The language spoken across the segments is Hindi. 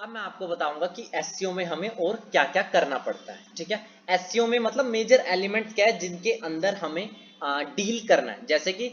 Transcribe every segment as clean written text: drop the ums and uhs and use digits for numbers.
अब मैं आपको बताऊंगा कि एसईओ में हमें और क्या क्या करना पड़ता है। ठीक है, एसईओ में मतलब मेजर एलिमेंट्स क्या है जिनके अंदर हमें डील करना है। जैसे कि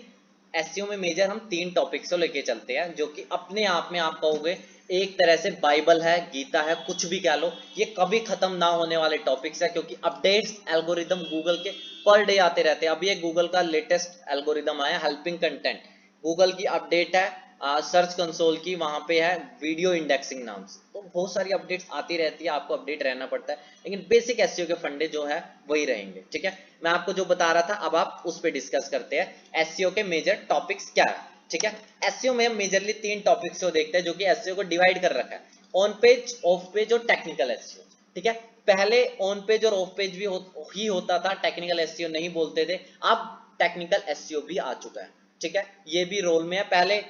एसईओ में मेजर हम 3 टॉपिक्स को लेके चलते हैं, जो कि अपने आप में आप कहोगे एक तरह से बाइबल है, गीता है, कुछ भी कह लो। ये कभी खत्म ना होने वाले टॉपिक्स है, क्योंकि अपडेट्स एल्गोरिदम गूगल के पर डे आते रहते हैं। अभी ये गूगल का लेटेस्ट एल्गोरिदम आया हेल्पिंग कंटेंट, गूगल की अपडेट है सर्च कंसोल की, वहां पे है वीडियो इंडेक्सिंग नाम से। तो बहुत सारी अपडेट्स आती रहती है, आपको अपडेट रहना पड़ता है, लेकिन बेसिक एसईओ के फंडे जो है वही रहेंगे। ठीक है, मैं आपको जो बता रहा था अब आप उस पर डिस्कस करते हैं एसईओ के मेजर टॉपिक्स क्या है। ठीक है, एसईओ में हम मेजरली 3 टॉपिक्स को देखते हैं, जो कि एसईओ को डिवाइड कर रखा है, ऑन पेज, ऑफ पेज और टेक्निकल एसईओ। ठीक है, पहले ऑन पेज और ऑफ पेज भी ही होता था, टेक्निकल एसईओ नहीं बोलते थे। अब टेक्निकल एसईओ भी आ चुका है। ठीक है, ये भी रोल में है। पहले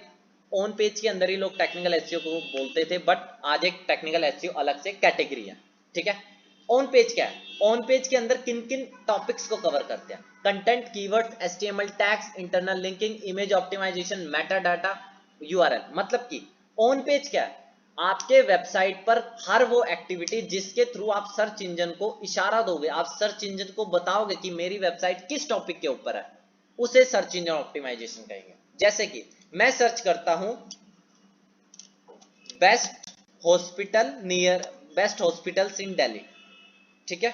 ऑन पेज के अंदर ही लोग टेक्निकल एसईओ को बोलते थे, बट आज एक टेक्निकल एसईओ अलग से कैटेगरी है। ठीक है, ऑन पेज क्या है? ऑन पेज के अंदर किन किन टॉपिक्स को कवर करते हैं? Content, keywords, HTML tags, internal linking, image optimisation, meta data, URL. मतलब कि ऑन पेज क्या है? आपके वेबसाइट पर हर वो एक्टिविटी जिसके थ्रू आप सर्च इंजन को इशारा दोगे, आप सर्च इंजन को बताओगे कि मेरी वेबसाइट किस टॉपिक के ऊपर है, उसे सर्च इंजन ऑप्टिमाइजेशन कहेंगे। जैसे कि मैं सर्च करता हूं best hospital near, best hospitals in Delhi. ठीक है,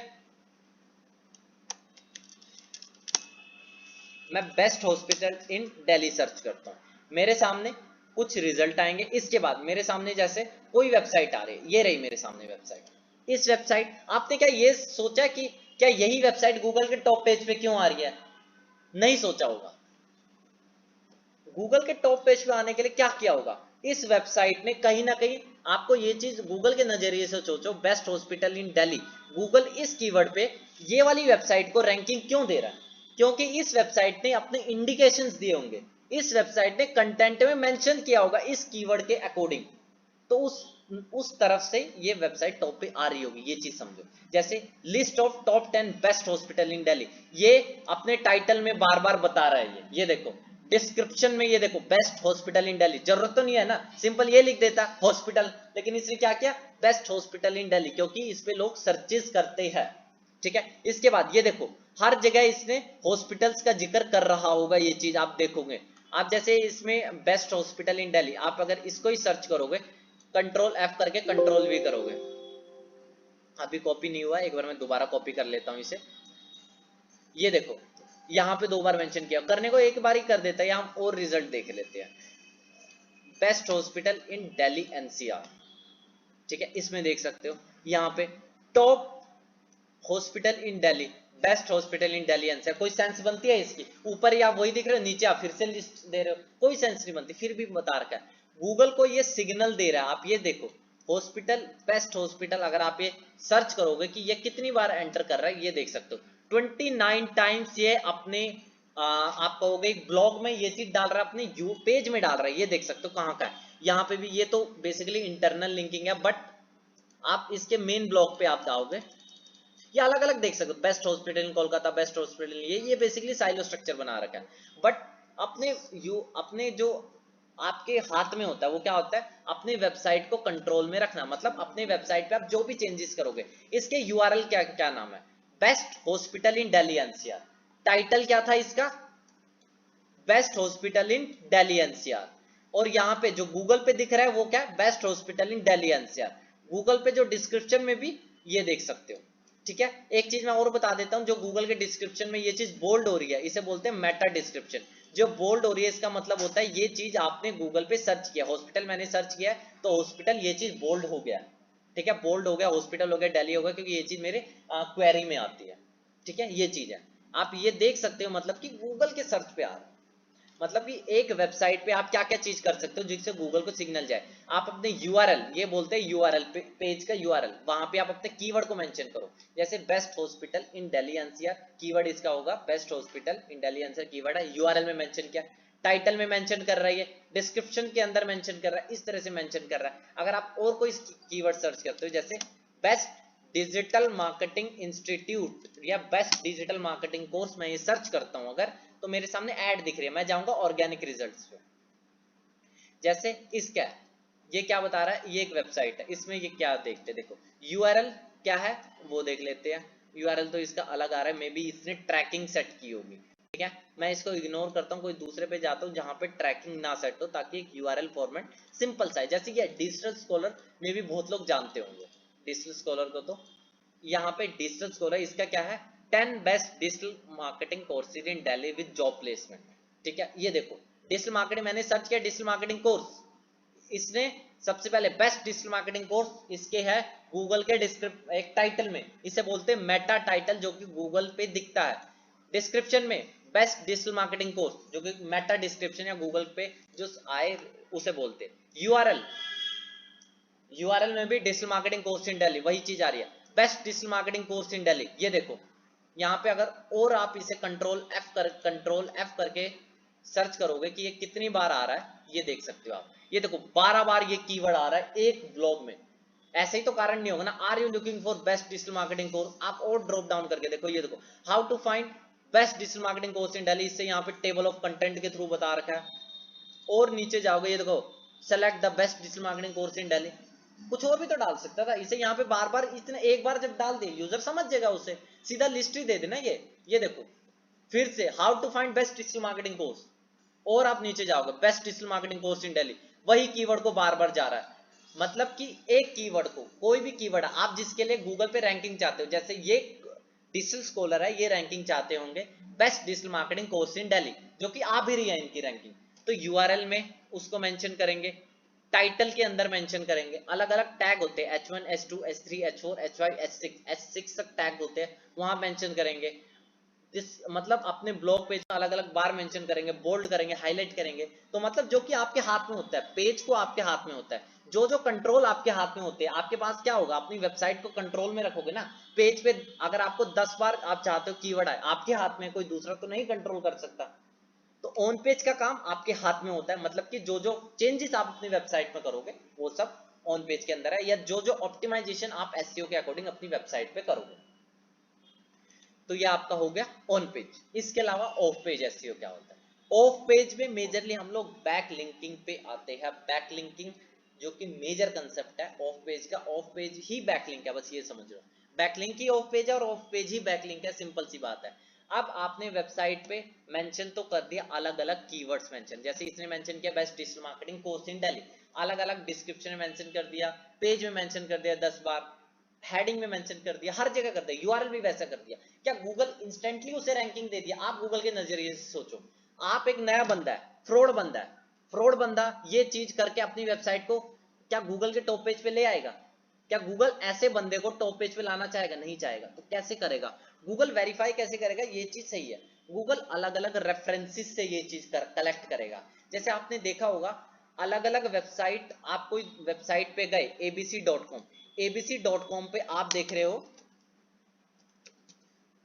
मैं best hospital in Delhi search करता हूं, मेरे सामने कुछ रिजल्ट आएंगे। इसके बाद मेरे सामने जैसे कोई वेबसाइट आ रही है, ये रही मेरे सामने वेबसाइट। इस वेबसाइट, आपने क्या ये सोचा कि क्या यही वेबसाइट गूगल के टॉप पेज पे क्यों आ रही है? नहीं सोचा होगा। गूगल के टॉप पेज पे आने के लिए क्या किया होगा? इस वेबसाइट ने कहीं ना कहीं आपको ये चीज गूगल के नजरिए से सोचो, best hospital in Delhi, Google इस कीवर्ड पे ये वाली वेबसाइट को रैंकिंग क्यों दे रहा है? क्योंकि इस वेबसाइट ने अपने इंडिकेशंस दिए होंगे, इस वेबसाइट ने कंटेंट में मेंशन किया होगा इस कीवर्ड के अकॉर्डिंग। तो उस तरफ से ये वेबसाइट टॉप पे आ रही होगी, ये चीज समझो। जैसे list of top 10 best hospital in Delhi, ये अपने टाइटल में बार बार बता रहा है। ये देखो डिस्क्रिप्शन में, ये देखो बेस्ट हॉस्पिटल इन दिल्ली। जरूरत तो नहीं है ना, सिंपल ये लिख देता हॉस्पिटल, लेकिन इसने क्या किया? बेस्ट हॉस्पिटल इन दिल्ली, क्योंकि इस पे लोग सर्चेस करते हैं। ठीक है, इसके बाद ये देखो हर जगह इसने हॉस्पिटल्स का जिक्र कर रहा होगा, ये चीज आप देखोगे। आप जैसे इसमें बेस्ट हॉस्पिटल इन दिल्ली, आप अगर इसको ही सर्च करोगे, कंट्रोल F करके कंट्रोल V करोगे, अभी कॉपी नहीं हुआ, एक बार मैं दोबारा कॉपी कर लेता हूं इसे। ये देखो यहाँ पे 2 बार मेंशन किया, करने को एक बार ही कर देता है। यहाँ और रिजल्ट देख लेते हैं, best hospital in Delhi NCR. ठीक है, इसमें देख सकते हो यहाँ पे top hospital in Delhi, best hospital in Delhi NCR. कोई सेंस बनती है इसकी? ऊपर ही आप वही दिख रहे हो, नीचे आप फिर से लिस्ट दे रहे हो, कोई सेंस नहीं बनती। फिर भी बता रखा है, गूगल को ये सिग्नल दे रहा है। आप ये देखो हॉस्पिटल, बेस्ट हॉस्पिटल, अगर आप ये सर्च करोगे कि ये कितनी बार एंटर कर रहा है, ये देख सकते हो 29 टाइम्स ये अपने आप कहोगे एक ब्लॉग में ये चीज डाल रहा है, अपने यू पेज में डाल रहा है। ये देख सकते हो कहाँ का है, यहाँ पे भी। ये तो बेसिकली इंटरनल लिंकिंग है, बट आप इसके मेन ब्लॉग पे आप जाओगे, ये अलग अलग देख सकते हो, best hospital in Kolkata, best hospital, ये बेसिकली साइलो स्ट्रक्चर बना रखा है। बट अपने जो आपके हाथ में होता है वो क्या होता है? अपने वेबसाइट को कंट्रोल में रखना। मतलब अपने वेबसाइट पे आप जो भी चेंजेस करोगे, इसके यूआरएल क्या क्या नाम है? Best hospital in Delhi NCR. Title क्या था इसका? Best hospital in Delhi NCR. और यहाँ पे जो गूगल पे दिख रहा है वो क्या है? Best hospital in Delhi NCR. Google पे जो डिस्क्रिप्शन में भी ये देख सकते हो। ठीक है, एक चीज मैं और बता देता हूँ, जो गूगल के डिस्क्रिप्शन में ये चीज बोल्ड हो रही है, इसे बोलते हैं मेटा डिस्क्रिप्शन। जो बोल्ड हो रही है इसका मतलब होता है ये चीज आपने गूगल पे सर्च किया, हॉस्पिटल मैंने सर्च किया तो हॉस्पिटल, ये चीज बोल्ड हो गया। ठीक है, बोल्ड हो गया, हॉस्पिटल हो गया, दिल्ली हो गया, क्योंकि ये चीज मेरे क्वेरी में आती है। ठीक है, ये चीज है, आप ये देख सकते हो, मतलब कि गूगल के सर्च पे आ रहा है। मतलब कि एक वेबसाइट पे आप क्या क्या चीज कर सकते हो जिससे गूगल को सिग्नल जाए। आप अपने यूआरएल, ये बोलते हैं यूआरएल, पेज का यूआरएल, वहां पे आप अपने कीवर्ड को मेंशन करो। जैसे best hospital in Delhi NCR, keyword इसका होगा best hospital in Delhi NCR, keyword है, यूआरएल में मेंशन किया, टाइटल में मेंशन कर रहा है, डिस्क्रिप्शन के अंदर मेंशन कर रहा है, इस तरह से मेंशन कर रहा है। अगर आप और कोई कीवर्ड सर्च करते हो, जैसे बेस्ट डिजिटल मार्केटिंग इंस्टीट्यूट या बेस्ट डिजिटल मार्केटिंग कोर्स, मैं ये सर्च करता हूं अगर, तो मेरे सामने ऐड दिख रही है, मैं जाऊंगा ऑर्गेनिक रिजल्ट्स पे। जैसे इसका ये क्या बता रहा है, ये एक वेबसाइट है, इसमें ये क्या देखते हैं, देखो यूआरएल क्या है वो देख लेते हैं। यूआरएल तो इसका अलग आ रहा है, मे बी इसने ट्रैकिंग सेट की होगी, ठीक है। मैं इसको इग्नोर करता हूँ, कोई दूसरे पे जाता हूँ जहाँ पे ट्रैकिंग ना सेट हो, ताकि एक यूआरएल फॉर्मेट सिंपल सा है। जैसे कि डिजिटल स्कॉलर में भी बहुत लोग जानते होंगे डिजिटल स्कॉलर को, तो यहाँ पे डिजिटल स्कॉलर इसका क्या है, 10 best digital marketing courses in Delhi with job placement, ठीक है। ये देखो डिजिटल मार्केटिंग, मैंने सर्च किया डिजिटल मार्केटिंग कोर्स, इसने सबसे पहले बेस्ट डिजिटल मार्केटिंग कोर्स इसके है गूगल के डिस्क्रिप्ट एक टाइटल में, इसे बोलते हैं मेटा टाइटल, जो कि गूगल पे दिखता है। डिस्क्रिप्शन में बेस्ट डिजिटल मार्केटिंग कोर्स, जो कि मेटा डिस्क्रिप्शन या गूगल पे जो आए उसे बोलते हैं। यूआरएल में भी digital marketing course in Delhi, वही चीज आ रही है, best digital marketing course in Delhi. ये देखो यहाँ पे अगर और आप इसे कंट्रोल एफ करके सर्च करोगे कि ये कितनी बार आ रहा है, ये देख सकते हो आप। ये देखो 12 बार ये कीवर्ड आ रहा है एक ब्लॉग में, ऐसे ही तो कारण नहीं होगा ना। Are you looking for best digital marketing course, आप और ड्रॉप डाउन करके देखो, ये देखो how to find best digital marketing course in Delhi, इससे यहाँ पे टेबल ऑफ कंटेंट के थ्रू बता रखा है। और नीचे जाओगे, ये देखो select the best digital marketing course in Delhi, कुछ और भी तो डाल सकता था, इसे यहाँ पे बार बार इतने एक बार जब डाल दे यूजर समझ जाएगा, उसे सीधा लिस्ट ही दे देना। ये देखो फिर से how to find best digital marketing course, और आप नीचे जाओगे best digital marketing course in Delhi, वही कीवर्ड को बार बार जा रहा है। मतलब कि एक कीवर्ड को, कोई भी कीवर्ड आप जिसके लिए गूगल पे रैंकिंग चाहते हो, जैसे ये डिजिटल स्कॉलर है, ये रैंकिंग चाहते होंगे best digital marketing course in Delhi, जो कि आ भी रही है इनकी रैंकिंग, तो यूआरएल में उसको मेंशन करेंगे, टाइटल के अंदर मेंशन करेंगे। अलग अलग टैग होते हैं, H1 H2 H3 H4 H5 H6 तक टैग होते हैं, वहां मेंशन करेंगे। मतलब अपने ब्लॉग पेज में अलग अलग बार मेंशन करेंगे, बोल्ड करेंगे, हाईलाइट करेंगे। तो मतलब जो कि आपके हाथ में होता है, पेज को आपके हाथ में होता है, जो जो कंट्रोल आपके हाथ में होते हैं, आपके पास क्या होगा, अपनी वेबसाइट को कंट्रोल में रखोगे ना। पेज पे अगर आपको 10 बार आप चाहते हो कीवर्ड आए, आपके हाथ में, कोई दूसरा तो नहीं कंट्रोल कर सकता। तो ऑन पेज का काम आपके हाथ में होता है, मतलब कि जो जो चेंजेस आप अपनी वेबसाइट में करोगे वो सब ऑन पेज के अंदर है, या जो जो ऑप्टिमाइजेशन आप एसईओ के अकॉर्डिंग अपनी वेबसाइट पे करोगे। तो ये आपका हो गया ऑन पेज। इसके अलावा ऑफ पेज एसईओ क्या होता है, ऑफ पेज में मेजरली हम लोग बैक लिंकिंग पे आते हैं। बैक लिंकिंग जो कि मेजर कंसेप्ट है ऑफ पेज का, ऑफ पेज ही बैकलिंक है, बस ये समझ लो। बैकलिंक ही ऑफ पेज है और ऑफ पेज ही बैकलिंक है, सिंपल सी बात है। अब आपने वेबसाइट पे मेंशन तो कर दिया अलग अलग कीवर्ड्स मेंशन, जैसे इसने मेंशन किया best digital marketing course in Delhi, अलग अलग डिस्क्रिप्शन में मेंशन कर दिया, पेज में मेंशन कर दिया 10 बार, हेडिंग में मेंशन कर दिया, हर जगह कर दिया, यूआरएल भी वैसा कर दिया। क्या गूगल इंस्टेंटली उसे रैंकिंग दे दिया? आप गूगल के नजरिए से सोचो, आप एक नया बंदा है, फ्रॉड बंदा ये चीज करके अपनी वेबसाइट को क्या गूगल के टॉप पेज पे ले आएगा? क्या गूगल ऐसे बंदे को टॉप पेज पे लाना चाहेगा? नहीं चाहेगा। तो कैसे करेगा गूगल? वेरीफाई कैसे करेगा? ये चीज सही है, गूगल अलग अलग रेफरेंसेस से ये चीज कलेक्ट करेगा। जैसे आपने देखा होगा अलग अलग वेबसाइट, आप कोई वेबसाइट पे गए abc.com पे आप देख रहे हो,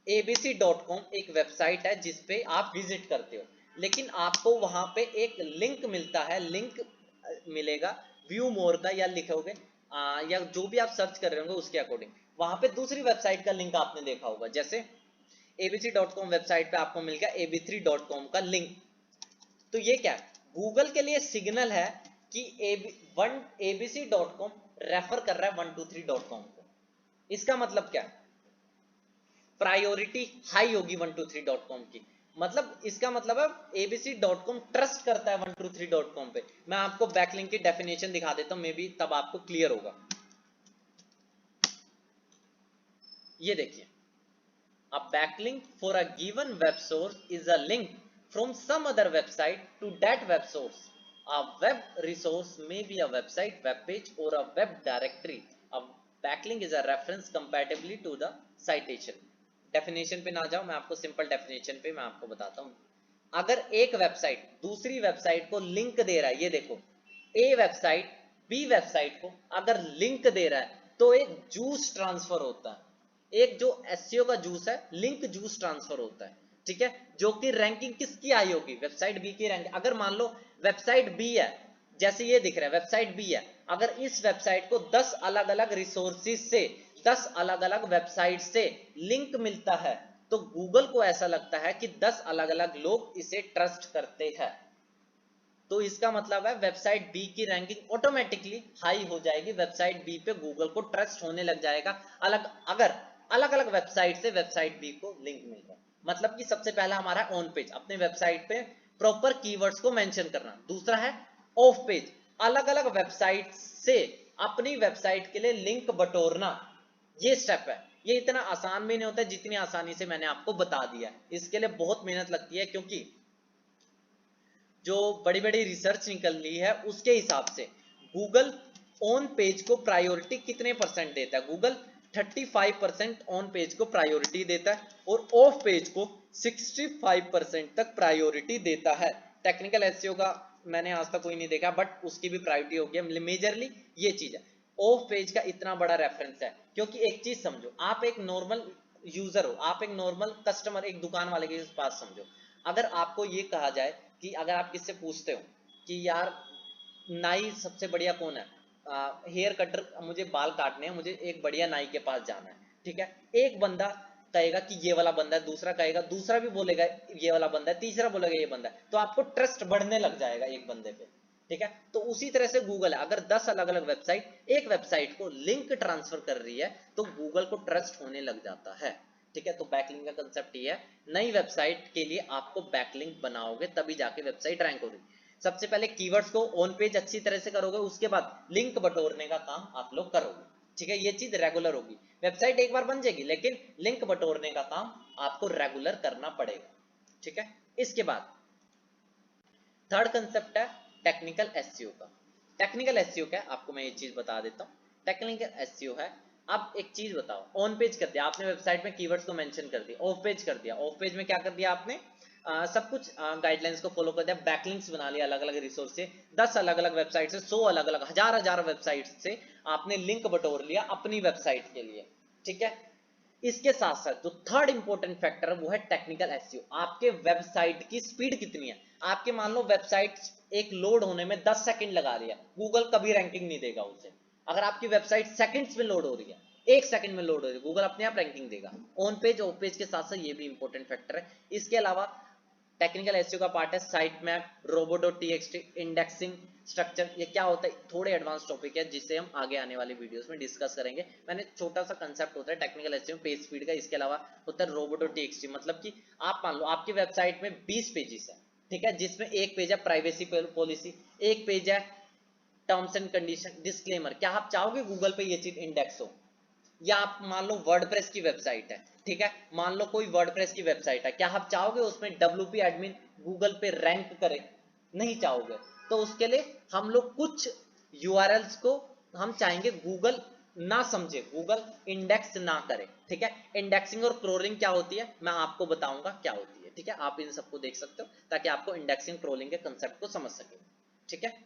abc.com एक वेबसाइट है जिसपे आप विजिट करते हो, लेकिन आपको वहां पे एक लिंक मिलता है, लिंक मिलेगा व्यू मोर का, या लिखोगे या जो भी आप सर्च कर रहे होंगे उसके अकॉर्डिंग, वहां पे दूसरी वेबसाइट का लिंक आपने देखा होगा। जैसे abc.com वेबसाइट पे आपको मिल गया ab3.com का लिंक, तो ये क्या है? गूगल के लिए सिग्नल है कि abc.com रेफर कर रहा है 123.com को। इसका मतलब क्या है? प्रायोरिटी हाई होगी 123.com की, मतलब इसका मतलब है abc.com ट्रस्ट करता है 123.com पे। मैं आपको बैकलिंक की डेफिनेशन दिखा देता हूं, मे बी तब आपको क्लियर होगा। ये देखिए, a backlink for a given web source is a link from some other website to that web source. A web resource may be a website, web page or a web directory. A backlink is a reference compatibility to the citation. Definition पे ना जाओ, मैं आपको सिंपल डेफिनेशन पे मैं आपको बताता हूँ। अगर एक वेबसाइट दूसरी वेबसाइट को लिंक दे रहा है, ये देखो ए वेबसाइट बी वेबसाइट को अगर लिंक दे रहा है तो एक जूस ट्रांसफर होता है, एक जो एसईओ का जूस है, लिंक जूस ट्रांसफर होता है, ठीक है। जो कि रैंकिंग किसकी आई होगी? वेबसाइट बी की रैंकिंग। अगर मान लो वेबसाइट बी है, जैसे ये दिख रहा है वेबसाइट बी है, अगर इस वेबसाइट को 10 अलग अलग रिसोर्सेज से, 10 अलग अलग वेबसाइट से लिंक मिलता है, तो गूगल को ऐसा लगता है कि 10 अलग अलग लोग इसे ट्रस्ट करते हैं। तो इसका मतलब है वेबसाइट बी की रैंकिंग ऑटोमेटिकली हाई हो जाएगी, वेबसाइट बी पे गूगल को ट्रस्ट होने लग जाएगा, अगर अलग अलग वेबसाइट से वेबसाइट बी को लिंक मिल रहा है। मतलब कि सबसे पहला हमारा ऑन पेज, अपने वेबसाइट पे प्रॉपर कीवर्ड्स को मेंशन करना। दूसरा है ऑफ पेज, अलग अलग वेबसाइट से अपनी वेबसाइट के लिए लिंक बटोरना। ये स्टेप है, ये इतना आसान भी नहीं होता है जितनी आसानी से मैंने आपको बता दिया। इसके लिए बहुत मेहनत लगती है, क्योंकि जो बड़ी बड़ी रिसर्च निकल रही है उसके हिसाब से गूगल ऑन पेज को प्रायोरिटी कितने परसेंट देता है? गूगल 35% ऑन पेज को प्रायोरिटी देता है और ऑफ पेज को 65% तक प्रायोरिटी देता है। टेक्निकल एसईओ का मैंने आज तक कोई नहीं देखा, बट उसकी भी प्रायोरिटी होगी है। मेजरली ये चीज है, ऑफ पेज का इतना बड़ा रेफरेंस है। क्योंकि एक चीज समझो, आप एक नॉर्मल यूजर हो, आप एक नॉर्मल कस्टमर, एक दुकान वाले के पास समझो, अगर आपको ये कहा जाए कि अगर आप किससे पूछते हो कि यार नाई सबसे बढ़िया कौन है, हेयर कटर, मुझे बाल काटने हैं, मुझे एक बढ़िया नाई के पास जाना है, ठीक है, एक बंदा कहेगा कि ये वाला बंदा है, दूसरा कहेगा, दूसरा भी बोलेगा ये वाला बंदा है, तीसरा बोलेगा ये बंदा है, तो आपको ट्रस्ट बढ़ने लग जाएगा एक बंदे पे, ठीक है। तो उसी तरह से गूगल है, अगर 10 अलग अलग वेबसाइट एक वेबसाइट को लिंक ट्रांसफर कर रही है तो गूगल को ट्रस्ट होने लग जाता है, ठीक है। तो बैकलिंक का कंसेप्ट ये है, नई वेबसाइट के लिए आपको बैकलिंक बनाओगे तभी जाके वेबसाइट रैंक होगी। सबसे पहले कीवर्ड्स को ऑन पेज अच्छी तरह से करोगे, उसके बाद लिंक बटोरने का काम आप लोग करोगे, ठीक है। ये चीज रेगुलर होगी, वेबसाइट एक बार बन जाएगी लेकिन लिंक बटोरने का काम आपको रेगुलर करना पड़ेगा, ठीक है। इसके बाद थर्ड कंसेप्ट है टेक्निकल एसईओ का। टेक्निकल एसईओ क्या है आपको मैं ये चीज बता देता हूँ। टेक्निकल एसईओ है, अब एक चीज बताओ, ऑन पेज कर दिया आपने, वेबसाइट में कीवर्ड्स को मेंशन कर दिया, ऑफ पेज कर दिया, ऑफ पेज में क्या कर दिया आपने, सब कुछ गाइडलाइंस को फॉलो कर दिया, बैकलिंक्स बना लिया अलग अलग रिसोर्स से, 10 अलग अलग वेबसाइट से, 100 अलग अलग, हजार वेबसाइट से आपने लिंक बटोर लिया अपनी वेबसाइट के लिए, ठीक है। इसके साथ साथ जो थर्ड इंपॉर्टेंट फैक्टर है वो है टेक्निकल एसईओ। आपके वेबसाइट की स्पीड कितनी है, आपके मान लो वेबसाइट एक लोड होने में 10 सेकंड लगा रही है, गूगल कभी रैंकिंग नहीं देगा उसे। अगर आपकी वेबसाइट सेकंड्स में लोड हो रही है, एक सेकंड में लोड हो रही है, गूगल अपने आप रैंकिंग देगा। ऑन पेज ऑफ पेज के साथ साथ ये भी इंपॉर्टेंट फैक्टर है। इसके अलावा टेक्निकल एसईओ का पार्ट है साइट मैप, रोबो.txt, इंडेक्सिंग स्ट्रक्चर। ये क्या होता है, थोड़े एडवांस टॉपिक है जिसे हम आगे आने वाली वीडियोस में डिस्कस करेंगे। मैंने छोटा सा कंसेप्ट होता है टेक्निकल एसईओ पेज स्पीड का। इसके अलावा होता है रोबो.txt, मतलब कि आप मान लो आपकी वेबसाइट में 20 पेजेस है, ठीक है, जिसमें एक पेज है प्राइवेसी पॉलिसी, एक पेज है टर्म्स एंड कंडीशन, डिस्क्लेमर। क्या आप चाहोगे गूगल पे ये चीज इंडेक्स हो? या आप मान लो वर्डप्रेस की वेबसाइट है, ठीक है, मान लो कोई वर्डप्रेस की वेबसाइट है, क्या आप चाहोगे उसमें WP एडमिन गूगल पे रैंक करे? नहीं चाहोगे। तो उसके लिए हम लोग कुछ URLs को हम चाहेंगे गूगल ना समझे, गूगल इंडेक्स ना करे, ठीक है। इंडेक्सिंग और क्रोलिंग क्या होती है मैं आपको बताऊंगा क्या होती है, ठीक है। आप इन सबको देख सकते हो ताकि आपको इंडेक्सिंग क्रोलिंग के कंसेप्ट को समझ सके, ठीक है।